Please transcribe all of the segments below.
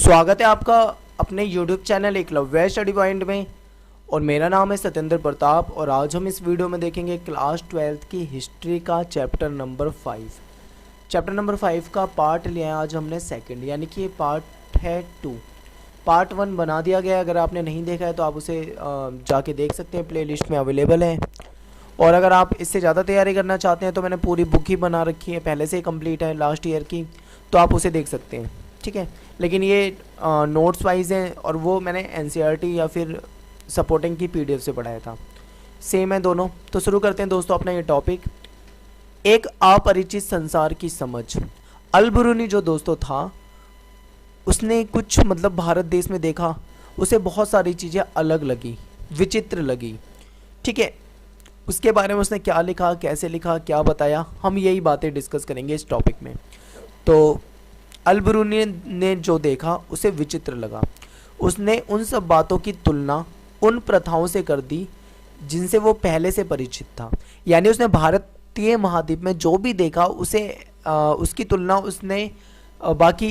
स्वागत है आपका अपने YouTube channel Eklavya study point में। और मेरा नाम है सत्येंद्र प्रताप और आज हम इस वीडियो में देखेंगे क्लास 12th की हिस्ट्री का चैप्टर नंबर 5। चैप्टर नंबर 5 का पार्ट लिया है आज हमने सेकंड, यानी कि ये पार्ट है 2। पार्ट 1 बना दिया गया है, अगर आपने नहीं देखा है तो आप उसे जाके देख सकते हैं, प्लेलिस्ट में अवेलेबल है। और अगर आप इससे ज़्यादा तैयारी करना चाहते हैं तो मैंने पूरी बुक ही बना रखी है, पहले से ही कंप्लीट है लास्ट ईयर की, तो आप उसे देख सकते हैं, ठीक है। लेकिन ये नोट्स वाइज हैं और वो मैंने एनसीईआरटी या फिर सपोर्टिंग की पीडीएफ से पढ़ाया था, सेम है दोनों। तो शुरू करते हैं दोस्तों अपना ये टॉपिक, एक अपरिचित संसार की समझ। अल बिरूनी जो दोस्तों था, उसने कुछ मतलब भारत देश में देखा, उसे बहुत सारी चीज़ें अलग लगी, विचित्र लगी, ठीक है। उसके बारे में उसने क्या लिखा, कैसे लिखा, क्या बताया, हम यही बातें डिस्कस करेंगे इस टॉपिक में। तो अल बिरूनी ने जो देखा उसे विचित्र लगा, उसने उन सब बातों की तुलना उन प्रथाओं से कर दी जिनसे वो पहले से परिचित था। यानी उसने भारतीय महाद्वीप में जो भी देखा उसे उसकी तुलना उसने बाकी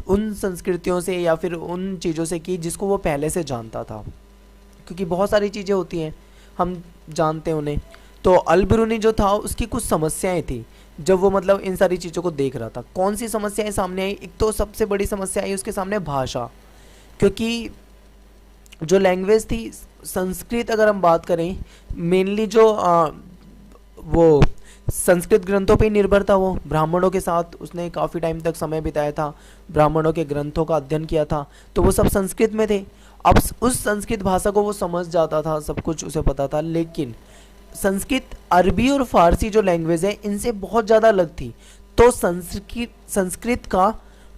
उन संस्कृतियों से या फिर उन चीज़ों से की जिसको वो पहले से जानता था, क्योंकि बहुत सारी चीज़ें होती हैं हम जानते हैं उन्हें। तो अल बिरूनी जो था उसकी कुछ समस्याएं थी जब वो मतलब इन सारी चीज़ों को देख रहा था। कौन सी समस्याएं सामने आई? एक तो सबसे बड़ी समस्या आई उसके सामने भाषा, क्योंकि जो लैंग्वेज थी संस्कृत, अगर हम बात करें मेनली जो वो संस्कृत ग्रंथों पे ही निर्भर था। वो ब्राह्मणों के साथ उसने काफ़ी टाइम तक समय बिताया था, ब्राह्मणों के ग्रंथों का अध्ययन किया था, तो वो सब संस्कृत में थे। अब उस संस्कृत भाषा को वो समझ जाता था, सब कुछ उसे पता था, लेकिन संस्कृत, अरबी और फारसी जो लैंग्वेज है इनसे बहुत ज़्यादा अलग थी। तो संस्कृत का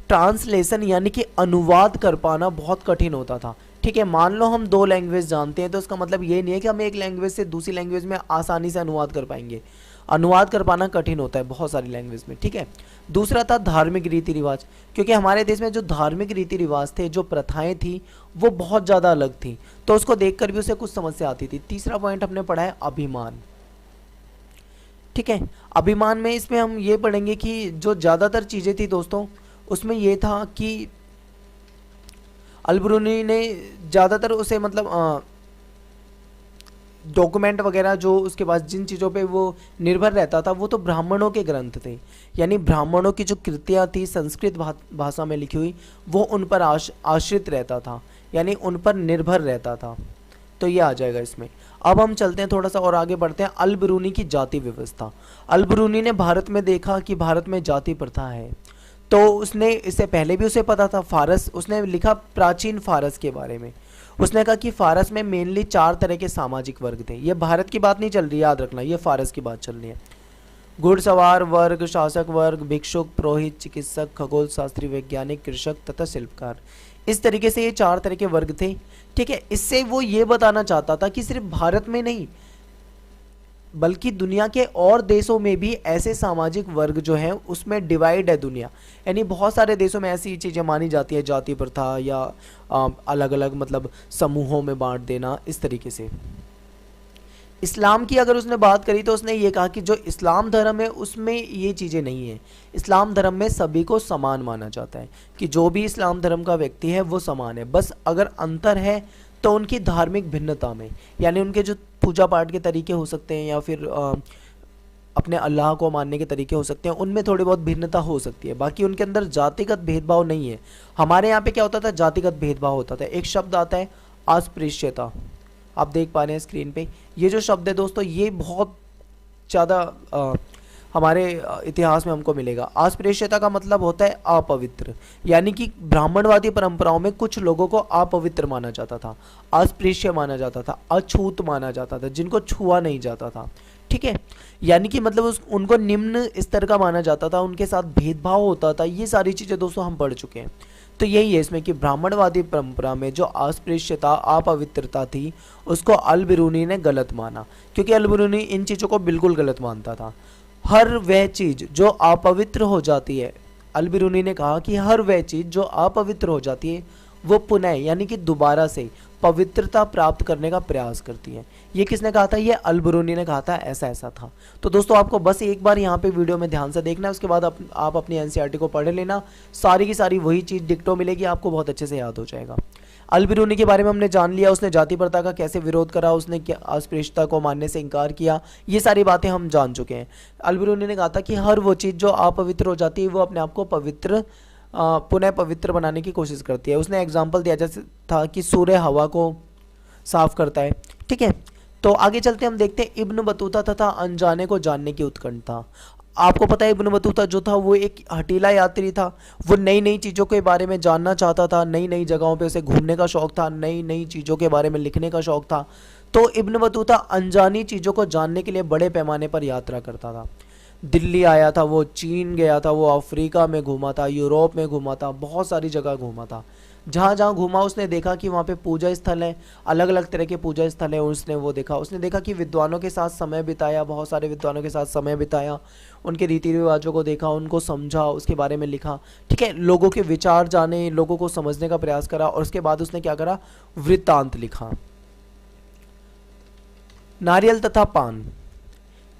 ट्रांसलेशन यानी कि अनुवाद कर पाना बहुत कठिन होता था, ठीक है। मान लो हम दो लैंग्वेज जानते हैं तो इसका मतलब ये नहीं है कि हम एक लैंग्वेज से दूसरी लैंग्वेज में आसानी से अनुवाद कर पाएंगे। अनुवाद कर पाना कठिन होता है बहुत सारी लैंग्वेज में, ठीक है। दूसरा था धार्मिक रीति रिवाज, क्योंकि हमारे देश में जो धार्मिक रीति रिवाज थे, जो प्रथाएं थी, वो बहुत ज़्यादा अलग थी, तो उसको देखकर भी उसे कुछ समस्या आती थी। तीसरा पॉइंट हमने पढ़ा है अभिमान, ठीक है। अभिमान में इसमें हम ये पढ़ेंगे कि जो ज़्यादातर चीज़ें थी दोस्तों उसमें ये था कि अल बिरूनी ने ज़्यादातर उसे मतलब डॉक्यूमेंट वगैरह जो उसके पास जिन चीज़ों पे वो निर्भर रहता था वो तो ब्राह्मणों के ग्रंथ थे, यानी ब्राह्मणों की जो कृतियाँ थी संस्कृत भाषा में लिखी हुई, वो उन पर आश्रित रहता था, यानी उन पर निर्भर रहता था। तो ये आ जाएगा इसमें। अब हम चलते हैं थोड़ा सा और आगे बढ़ते हैं। अल बिरूनी की जाति व्यवस्था। अल बिरूनी ने भारत में देखा कि भारत में जाति प्रथा है, तो उसने इससे पहले भी उसे पता था। फारस, उसने लिखा प्राचीन फारस के बारे में। उसने कहा कि फारस में मेनली 4 तरह के सामाजिक वर्ग थे। ये भारत की बात नहीं चल रही, याद रखना, ये फारस की बात चल रही है। घुड़सवार वर्ग, शासक वर्ग, भिक्षुक, पुरोहित, चिकित्सक, खगोल शास्त्री, वैज्ञानिक, कृषक तथा शिल्पकार। इस तरीके से ये 4 तरह के वर्ग थे, ठीक है। इससे वो ये बताना चाहता था कि सिर्फ भारत में नहीं बल्कि दुनिया के और देशों में भी ऐसे सामाजिक वर्ग जो हैं उसमें डिवाइड है दुनिया, यानी बहुत सारे देशों में ऐसी चीज़ें मानी जाती है, जाति प्रथा या अलग अलग मतलब समूहों में बांट देना, इस तरीके से। इस्लाम की अगर उसने बात करी तो उसने ये कहा कि जो इस्लाम धर्म है उसमें ये चीज़ें नहीं है। इस्लाम धर्म में सभी को समान माना जाता है, कि जो भी इस्लाम धर्म का व्यक्ति है वो समान है, बस अगर अंतर है तो उनकी धार्मिक भिन्नता में, यानी उनके जो पूजा पाठ के तरीके हो सकते हैं या फिर अपने अल्लाह को मानने के तरीके हो सकते हैं, उनमें थोड़ी बहुत भिन्नता हो सकती है, बाकी उनके अंदर जातिगत भेदभाव नहीं है। हमारे यहाँ पे क्या होता था, जातिगत भेदभाव होता था। एक शब्द आता है अस्पृश्यता, आप देख पा रहे हैं स्क्रीन पे। ये जो शब्द है दोस्तों ये बहुत ज़्यादा हमारे इतिहास में हमको मिलेगा। अस्पृश्यता का मतलब होता है अपवित्र, यानी कि ब्राह्मणवादी परंपराओं में कुछ लोगों को अपवित्र माना जाता था, अस्पृश्य माना जाता था, अछूत माना जाता था, जिनको छुआ नहीं जाता था, ठीक है। यानी कि मतलब उनको निम्न स्तर का माना जाता था, उनके साथ भेदभाव होता था। ये सारी चीज़ें दोस्तों हम पढ़ चुके हैं। तो यही है इसमें कि ब्राह्मणवादी परंपरा में जो अस्पृश्यता, अपवित्रता थी, उसको अल बिरूनी ने गलत माना, क्योंकि अल बिरूनी इन चीज़ों को बिल्कुल गलत मानता था। हर वह चीज़ जो अपवित्र हो जाती है, अल बिरूनी ने कहा कि हर वह चीज़ जो अपवित्र हो जाती है वो पुनः यानी कि दोबारा से पवित्रता प्राप्त करने का प्रयास करती है। ये किसने कहा था? ये अल-बिरूनी ने कहा था, ऐसा ऐसा था। तो दोस्तों आपको बस एक बार यहाँ पे वीडियो में ध्यान से देखना है, उसके बाद आप अपनी एनसीईआरटी को पढ़ लेना, सारी की सारी वही चीज़ डिक्टो मिलेगी, आपको बहुत अच्छे से याद हो जाएगा। अल-बिरूनी के बारे में हमने जान लिया, उसने जाति प्रथा का कैसे विरोध करा, उसने क्या अस्पृश्यता को मानने से इनकार किया, ये सारी बातें हम जान चुके हैं। अल-बिरूनी ने कहा था कि हर वो चीज़ जो अपवित्र हो जाती है वो अपने आप को पवित्र पुनः पवित्र बनाने की कोशिश करती है। उसने एग्जाम्पल दिया जैसे था कि सूर्य हवा को साफ करता है। ठीक है, तो आगे चलते हम देखते हैं इब्न बतूता तथा अनजाने को जानने की उत्कंठा। आपको पता है इब्न बतूता जो था वो एक हठीला यात्री था, वो नई नई चीज़ों के बारे में जानना चाहता था, नई नई जगहों पे उसे घूमने का शौक था, नई नई चीज़ों के बारे में लिखने का शौक था। तो इब्न बतूता अनजानी चीज़ों को जानने के लिए बड़े पैमाने पर यात्रा करता था। दिल्ली आया था, वो चीन गया था, वो अफ्रीका में घूमा था, यूरोप में घूमा था, बहुत सारी जगह घूमा था। जहाँ जहाँ घूमा उसने देखा कि वहाँ पे पूजा स्थल है, अलग अलग तरह के पूजा स्थल है, उसने वो देखा। उसने देखा कि विद्वानों के साथ समय बिताया, बहुत सारे विद्वानों के साथ समय बिताया, उनके रीति रिवाजों को देखा, उनको समझा, उसके बारे में लिखा। ठीक है, लोगों के विचार जाने, लोगों को समझने का प्रयास करा, और उसके बाद उसने क्या करा? वृत्तांत लिखा। नारियल तथा पान,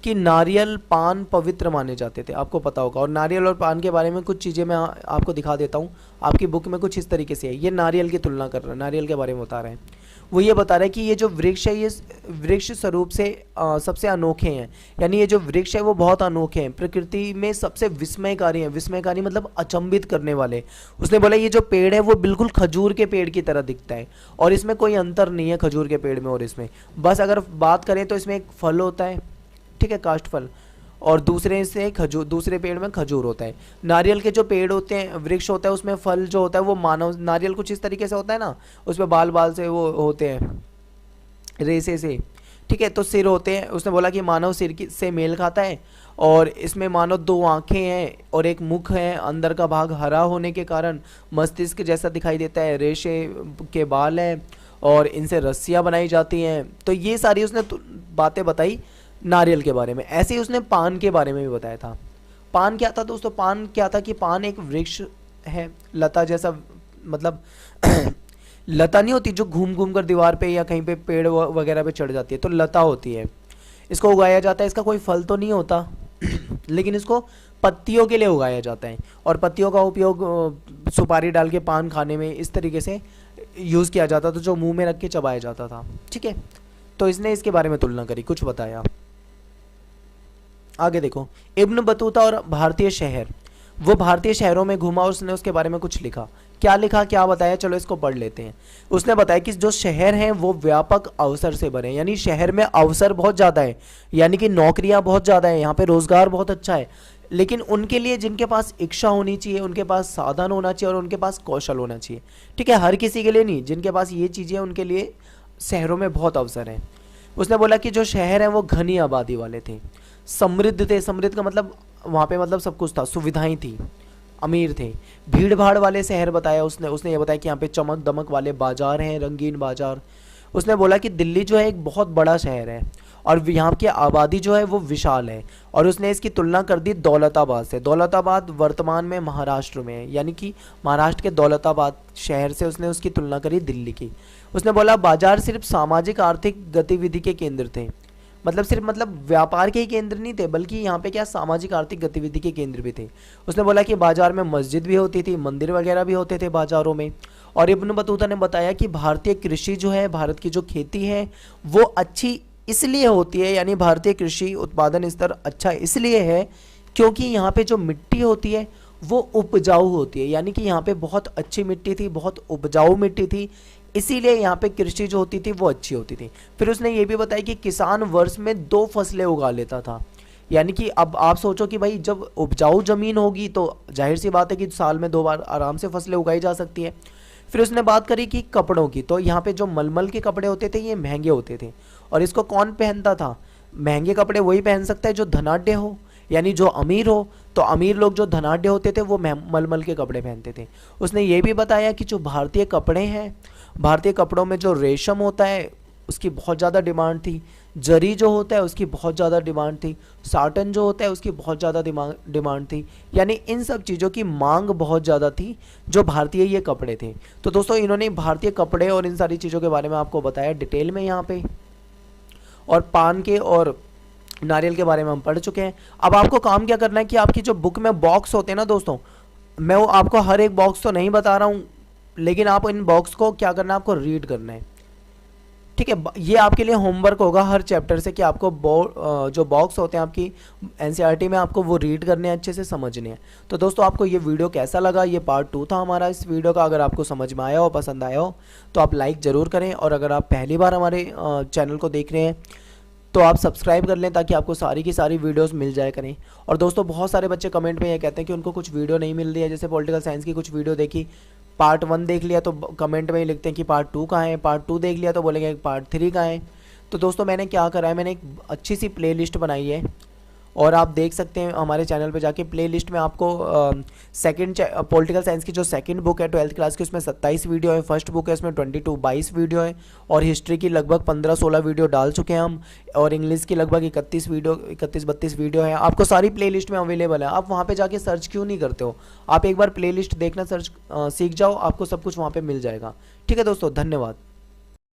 कि नारियल पान पवित्र माने जाते थे, आपको पता होगा। और नारियल और पान के बारे में कुछ चीज़ें मैं आपको दिखा देता हूँ, आपकी बुक में कुछ इस तरीके से है। ये नारियल की तुलना कर रहा है, नारियल के बारे में बता रहे हैं। वो ये बता रहा है कि ये जो वृक्ष है ये वृक्ष स्वरूप से सबसे अनोखे हैं, यानी ये जो वृक्ष है वो बहुत अनोखे हैं, प्रकृति में सबसे विस्मयकारी हैं। विस्मयकारी मतलब अचंभित करने वाले। उसने बोला ये जो पेड़ है वो बिल्कुल खजूर के पेड़ की तरह दिखता है, और इसमें कोई अंतर नहीं है खजूर के पेड़ में और इसमें। बस अगर बात करें तो इसमें एक फल होता है, ठीक है, काष्ठफल, और दूसरे पेड़ में खजूर होता है। नारियल के जो पेड़ होते हैं, वृक्ष होता है, उसमें फल जो होता है वो मानव नारियल कुछ इस तरीके से होता है ना, उसमें बाल बाल से वो होते हैं, रेसे से। ठीक है, तो सिर होते हैं। उसने बोला कि मानव सिर की से मेल खाता है, और इसमें मानव 2 आंखें हैं और एक मुख है, अंदर का भाग हरा होने के कारण मस्तिष्क जैसा दिखाई देता है, रेशे के बाल हैं, और इनसे रस्सियाँ बनाई जाती हैं। तो ये सारी उसने बातें बताई नारियल के बारे में। ऐसे ही उसने पान के बारे में भी बताया था। पान क्या था दोस्तों? पान क्या था कि पान एक वृक्ष है, लता जैसा, मतलब लता नहीं होती जो घूम घूम कर दीवार पे या कहीं पे पेड़ वगैरह पे चढ़ जाती है, तो लता होती है। इसको उगाया जाता है, इसका कोई फल तो नहीं होता लेकिन इसको पत्तियों के लिए उगाया जाता है, और पत्तियों का उपयोग सुपारी डाल के पान खाने में इस तरीके से यूज़ किया जाता था, जो मुंह में रख के चबाया जाता था। ठीक है, तो इसने इसके बारे में तुलना करी, कुछ बताया। आगे देखो, इब्न बतूता और भारतीय शहर। वो भारतीय शहरों में घूमा, उसने उसके बारे में कुछ लिखा। क्या लिखा, क्या बताया, चलो इसको पढ़ लेते हैं। उसने बताया कि जो शहर हैं वो व्यापक अवसर से भरे, यानी शहर में अवसर बहुत ज़्यादा है, यानी कि नौकरियां बहुत ज़्यादा है, यहाँ पे रोजगार बहुत अच्छा है, लेकिन उनके लिए जिनके पास इच्छा होनी चाहिए, उनके पास साधन होना चाहिए, और उनके पास कौशल होना चाहिए। ठीक है, हर किसी के लिए नहीं, जिनके पास ये चीज़ें उनके लिए शहरों में बहुत अवसर हैं। उसने बोला कि जो शहर हैं वो घनी आबादी वाले थे, समृद्ध थे। समृद्ध का मतलब वहाँ पे मतलब सब कुछ था, सुविधाएं थी, अमीर थे। भीड़ भाड़ वाले शहर बताया उसने ये बताया कि यहाँ पे चमक दमक वाले बाजार हैं, रंगीन बाजार। उसने बोला कि दिल्ली जो है एक बहुत बड़ा शहर है, और यहाँ की आबादी जो है वो विशाल है, और उसने इसकी तुलना कर दी दौलताबाद से। दौलताबाद वर्तमान में महाराष्ट्र में है, यानी कि महाराष्ट्र के दौलताबाद शहर से उसने उसकी तुलना करी दिल्ली की। उसने बोला बाजार सिर्फ सामाजिक आर्थिक गतिविधि के केंद्र थे, मतलब व्यापार के ही केंद्र नहीं थे, बल्कि यहाँ पे क्या सामाजिक आर्थिक गतिविधि के केंद्र भी थे। उसने बोला कि बाजार में मस्जिद भी होती थी, मंदिर वगैरह भी होते थे बाजारों में। और इब्न बतूता ने बताया कि भारतीय कृषि जो है, भारत की जो खेती है वो अच्छी इसलिए होती है, यानी भारतीय कृषि उत्पादन स्तर अच्छा इसलिए है क्योंकि यहाँ पे जो मिट्टी होती है वो उपजाऊ होती है, यानी कि यहाँ पे बहुत अच्छी मिट्टी थी, बहुत उपजाऊ मिट्टी थी, इसीलिए यहाँ पे कृषि जो होती थी वो अच्छी होती थी। फिर उसने ये भी बताया कि किसान वर्ष में 2 फसलें उगा लेता था, यानी कि अब आप सोचो कि भाई जब उपजाऊ ज़मीन होगी तो जाहिर सी बात है कि साल में 2 बार आराम से फसलें उगाई जा सकती है। फिर उसने बात करी कि कपड़ों की, तो यहाँ पे जो मलमल के कपड़े होते थे ये महंगे होते थे, और इसको कौन पहनता था? महंगे कपड़े वही पहन सकता है जो धनाढ्य हो, यानी जो अमीर हो। तो अमीर लोग जो धनाढ्य होते थे वो मलमल के कपड़े पहनते थे। उसने ये भी बताया कि जो भारतीय कपड़े हैं, भारतीय कपड़ों में जो रेशम होता है उसकी बहुत ज़्यादा डिमांड थी, जरी जो होता है उसकी बहुत ज़्यादा डिमांड थी, साटन जो होता है उसकी बहुत ज़्यादा डिमांड थी, यानी इन सब चीज़ों की मांग बहुत ज़्यादा थी जो भारतीय ये कपड़े थे। तो दोस्तों इन्होंने भारतीय कपड़े और इन सारी चीज़ों के बारे में आपको बताया डिटेल में यहाँ पे, और पान के और नारियल के बारे में हम पढ़ चुके हैं। अब आपको काम क्या करना है कि आपकी जो बुक में बॉक्स होते हैं ना दोस्तों, मैं वो आपको हर एक बॉक्स तो नहीं बता रहा हूँ, लेकिन आप इन बॉक्स को क्या करना है, आपको रीड करना है, ठीक है। ये आपके लिए होमवर्क होगा हर चैप्टर से कि आपको जो बॉक्स होते हैं आपकी एनसीईआरटी में, आपको वो रीड करने हैं, अच्छे से समझने हैं। तो दोस्तों आपको ये वीडियो कैसा लगा, ये पार्ट 2 था हमारा इस वीडियो का। अगर आपको समझ में आया हो, पसंद आया हो, तो आप लाइक ज़रूर करें, और अगर आप पहली बार हमारे चैनल को देख रहे हैं तो आप सब्सक्राइब कर लें ताकि आपको सारी की सारी वीडियोस मिल जाए करें। और दोस्तों बहुत सारे बच्चे कमेंट में ये कहते हैं कि उनको कुछ वीडियो नहीं मिल रही है, जैसे पॉलिटिकल साइंस की कुछ वीडियो देखी, पार्ट 1 देख लिया तो कमेंट में ही लिखते हैं कि पार्ट 2 कहाँ है, पार्ट 2 देख लिया तो बोलेंगे पार्ट 3 कहाँ है। तो दोस्तों मैंने क्या करा है, मैंने एक अच्छी सी प्ले लिस्ट बनाई है, और आप देख सकते हैं हमारे चैनल पे जाके। प्ले लिस्ट में आपको सेकंड पॉलिटिकल साइंस की जो सेकंड बुक है 12th क्लास की, उसमें 27 वीडियो है, फर्स्ट बुक है उसमें 22 वीडियो है, और हिस्ट्री की लगभग 15-16 वीडियो डाल चुके हैं हम, और इंग्लिश की लगभग 31-32 वीडियो है। आपको सारी प्ले लिस्ट में अवेलेबल है, आप वहाँ पर जाके सर्च क्यों नहीं करते हो, आप एक बार प्ले लिस्ट देखना सीख जाओ, आपको सब कुछ वहाँ पर मिल जाएगा। ठीक है दोस्तों, धन्यवाद।